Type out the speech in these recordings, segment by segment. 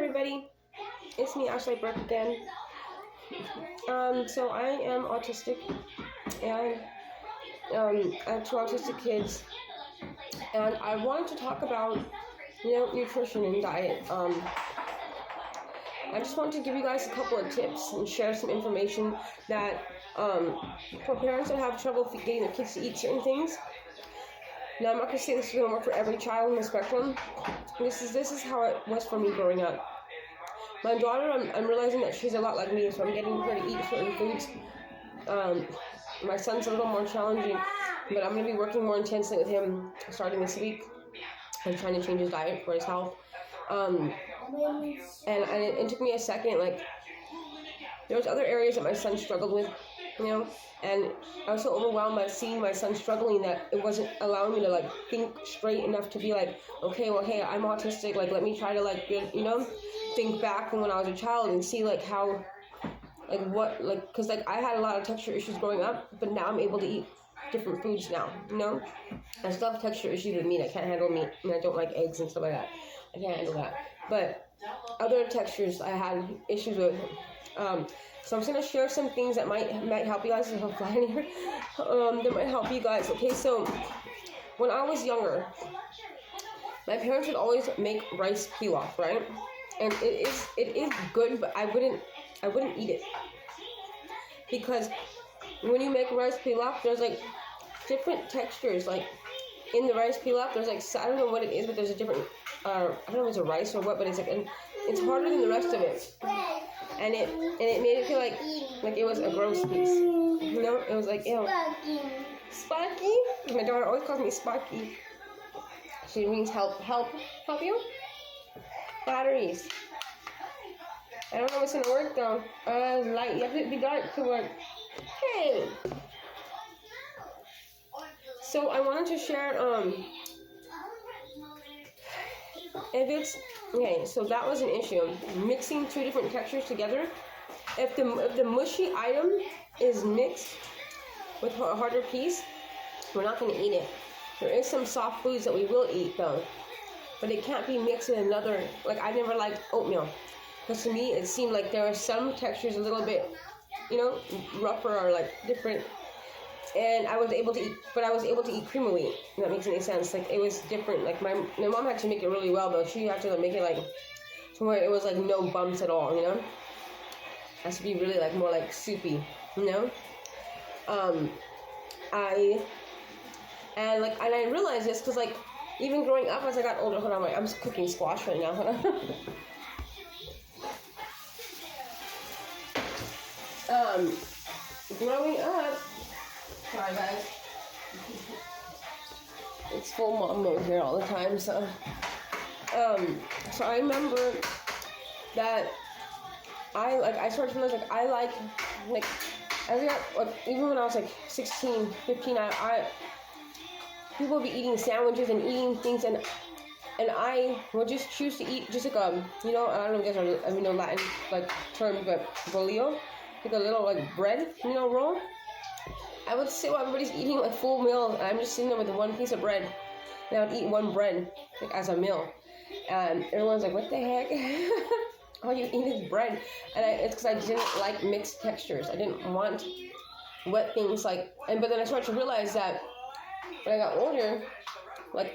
everybody, it's me, Ashley Burke again. So I am autistic, and I have 2 autistic kids, and I wanted to talk about, nutrition and diet. I just wanted to give you guys a couple of tips and share some information that, for parents that have trouble getting their kids to eat certain things. Now, I'm not going to say this is going to work for every child on the spectrum. This is how it was for me growing up. My daughter, I'm realizing that she's a lot like me, so I'm getting her to eat certain foods. My son's a little more challenging, but I'm going to be working more intensely with him starting this week. I'm trying to change his diet for his health. And it took me a second. Like, there was other areas that my son struggled with, and I was so overwhelmed by seeing my son struggling that it wasn't allowing me to think straight enough to be like, okay, well, hey, I'm autistic, let me try to think back from when I was a child and see how because I had a lot of texture issues growing up, but now I'm able to eat different foods now. I still have texture issues with meat. I can't handle meat, and I don't like eggs and stuff like that. I can't handle that, but other textures I had issues with. So I'm just going to share some things that might help you guys. There's a fly in here. That might help you guys. Okay, so when I was younger, my parents would always make rice pilaf, right? And it is good, but I wouldn't eat it, because when you make rice pilaf, there's different textures. In the rice pilaf, there's I don't know what it is, but there's a different. I don't know if it's a rice or what, but it's it's harder than the rest of it. And it made it feel like it was a gross piece. It was ew. Sparky? My daughter always calls me Sparky. She means help you? Batteries. I don't know if it's gonna work though. Light. You have to be dark to work. Hey. So I wanted to share so that was an issue. Mixing 2 different textures together. If the mushy item is mixed with a harder piece, we're not going to eat it. There is some soft foods that we will eat though, but it can't be mixed with another. I never liked oatmeal, because to me it seemed like there were some textures a little bit, rougher or different. And I was able to eat cream of wheat, if that makes any sense. It was different. My mom had to make it really well, though. She had to make it to where it was no bumps at all, It has to be really more soupy, I realized this because even growing up as I got older. Hold on, I'm just cooking squash right now. Hold on. Growing up. Sorry guys, it's full mom mode here all the time. So I remember that I started to realize as I got even when I was 16, 15, people would be eating sandwiches and eating things, and I would just choose to eat just I don't know if you guys know Latin term, but bolillo, a little bread roll. I would sit while everybody's eating full meal, and I'm just sitting there with 1 piece of bread, and I would eat 1 bread as a meal, and everyone's what the heck? All you eat is bread. And it's because I didn't like mixed textures. I didn't want wet things but then I started to realize that when I got older, I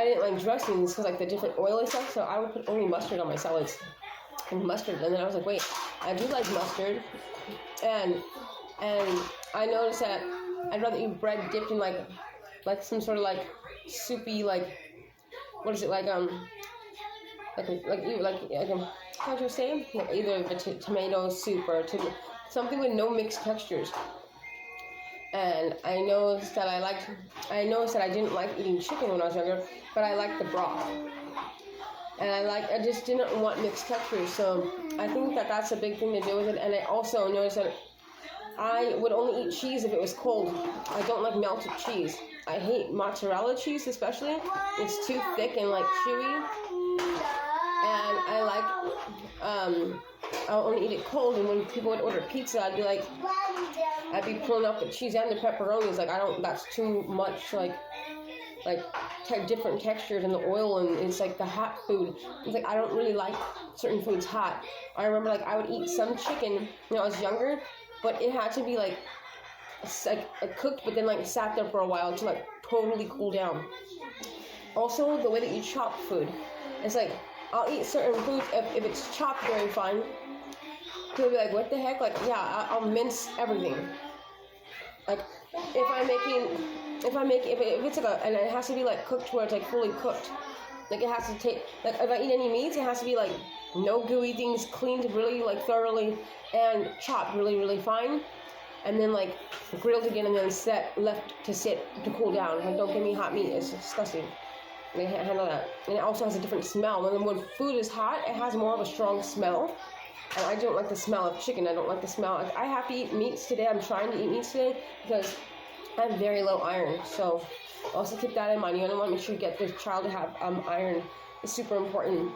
didn't like dressings because the different oily stuff, so I would put only mustard on my salads, and then I was wait, I do like mustard, and I noticed that I'd rather eat bread dipped in some sort of soupy what is it how do you say either tomato soup or something with no mixed textures. And I noticed that I didn't like eating chicken when I was younger, but I liked the broth, and I just didn't want mixed textures. So I think that's a big thing to do with it. And I also noticed that I would only eat cheese if it was cold. I don't like melted cheese. I hate mozzarella cheese especially. It's too thick and chewy. And I'll only eat it cold. And when people would order pizza, I'd be pulling up the cheese and the pepperonis. That's too much like different textures and the oil, and it's like the hot food. It's like I don't really like certain foods hot. I remember like I would eat some chicken when I was younger, but it had to be like cooked, but then like sat there for a while to like totally cool down. Also, the way that you chop food, it's like I'll eat certain foods if it's chopped very fine. People be like, what the heck? Like, yeah, I'll mince everything. Like, if it's like and it has to be like cooked where it's like fully cooked. Like it has to take, like if I eat any meats, it has to be like no gooey things, cleaned really like thoroughly and chopped really, really fine. And then like grilled again and then left to sit to cool down. Like don't give me hot meat, it's disgusting. I can't handle that. And it also has a different smell. When food is hot, it has more of a strong smell. And I don't like the smell of chicken. I don't like the smell. I have to eat meats today. I'm trying to eat meats today because I have very low iron. So also keep that in mind. You want to make sure you get this child to have iron. It's super important.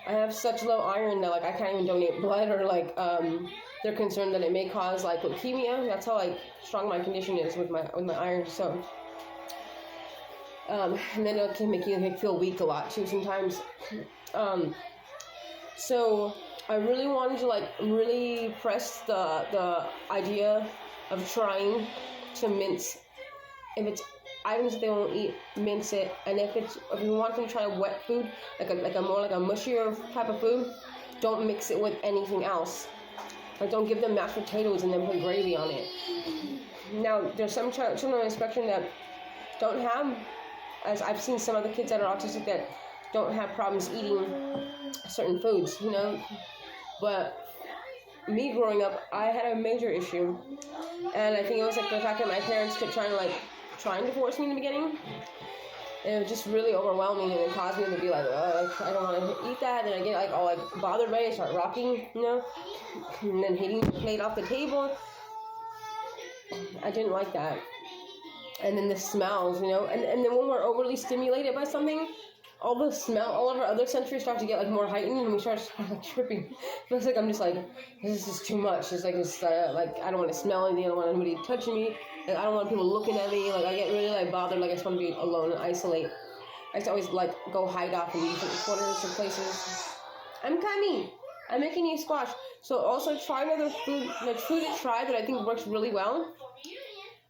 I have such low iron that like I can't even donate blood, or like they're concerned that it may cause like leukemia. That's how like strong my condition is with my iron. So and then it can make you feel weak a lot too sometimes. So I really wanted to like really press the idea of trying to mince. If it's items that they won't eat, mince it. And if you want them to try wet food, like a more like a mushier type of food, don't mix it with anything else. Like don't give them mashed potatoes and then put gravy on it. Now there's some children on the spectrum that don't have, as I've seen some of the kids that are autistic that don't have problems eating certain foods, you know. But me growing up, I had a major issue, and I think it was like the fact that my parents kept trying to force me in the beginning. And it was just really overwhelming, and it caused me to be like, I don't want to eat that. And I get like all like bothered by it, start rocking, you know, and then hitting the plate off the table. I didn't like that. And then the smells, you know, and then when we're overly stimulated by something, all of our other sensories start to get like more heightened, and we start like tripping. It's like I'm just like, this is just too much. It's like like I don't want to smell anything. I don't want anybody touching me. Like, I don't want people looking at me. Like I get really like bothered. Like I just want to be alone and isolate. I used to always like go hide off in different corners or places. I'm coming. I'm making you squash. So also try another food. The food to try that I think works really well.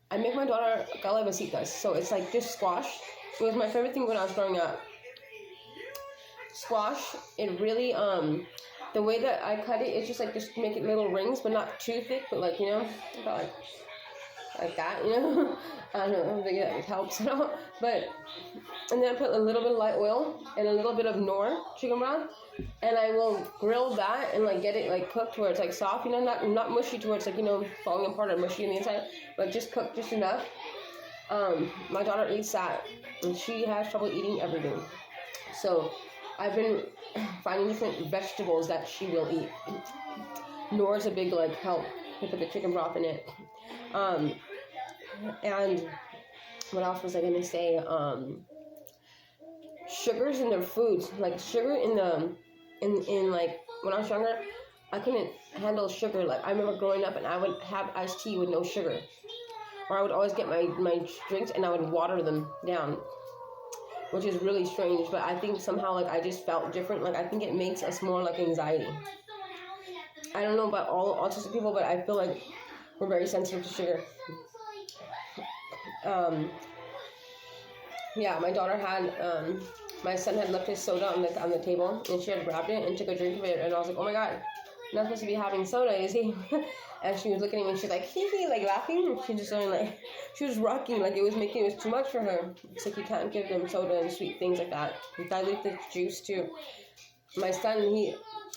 I make my daughter calabasitas. So it's like just squash. It was my favorite thing when I was growing up. Squash, it really, the way that I cut it, it's just make it little rings, but not too thick, but like, you know, about like that, you know. I don't know if that helps at all, but, and then I put a little bit of light oil and a little bit of Knorr chicken broth, and I will grill that and like get it like cooked where it's like soft, you know, not mushy to where it's like, you know, falling apart or mushy on the inside, but just cooked just enough. My daughter eats that, and she has trouble eating everything, so I've been finding different vegetables that she will eat. Knorr's a big like help. I put the chicken broth in it. And what else was I gonna say? Sugars in their foods, like sugar in like when I was younger, I couldn't handle sugar. Like I remember growing up and I would have iced tea with no sugar, or I would always get my drinks and I would water them down, which is really strange, but I think somehow like I just felt different. Like I think it makes us more like anxiety. I don't know about all autistic people, but I feel like we're very sensitive to sugar. Yeah, my daughter had my son had left his soda on the table, and she had grabbed it and took a drink of it, and I was like, oh my god, I'm not supposed to be having soda, is he? And she was looking at me and she's like, hee hee, like laughing, and she just started like, she was rocking, like it was too much for her. It's like you can't give them soda and sweet things like that. Dilute the juice too. My son,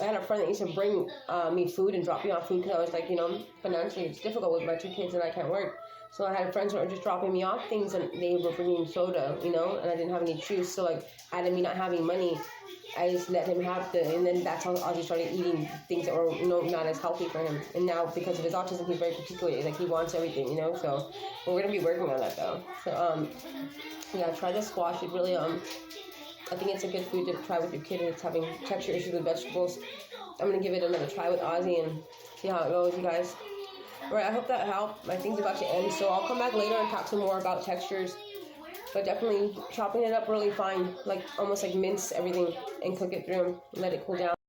I had a friend that used to bring me food and drop me off food because I was like, you know, financially it's difficult with my 2 kids and I can't work. So I had friends who were just dropping me off things and they were bringing soda, you know, and I didn't have any juice. So like, out of me not having money, I just let him have and then that's how Ozzy started eating things that were, you know, not as healthy for him. And now because of his autism, he's very particular, like he wants everything, you know, so we're going to be working on that though. So, yeah, try the squash. It really, I think it's a good food to try with your kid who's having texture issues with vegetables. I'm going to give it another try with Ozzy and see how it goes, you guys. Alright, I hope that helped. My thing's about to end, so I'll come back later and talk some more about textures. But definitely chopping it up really fine, like almost like mince everything and cook it through and let it cool down.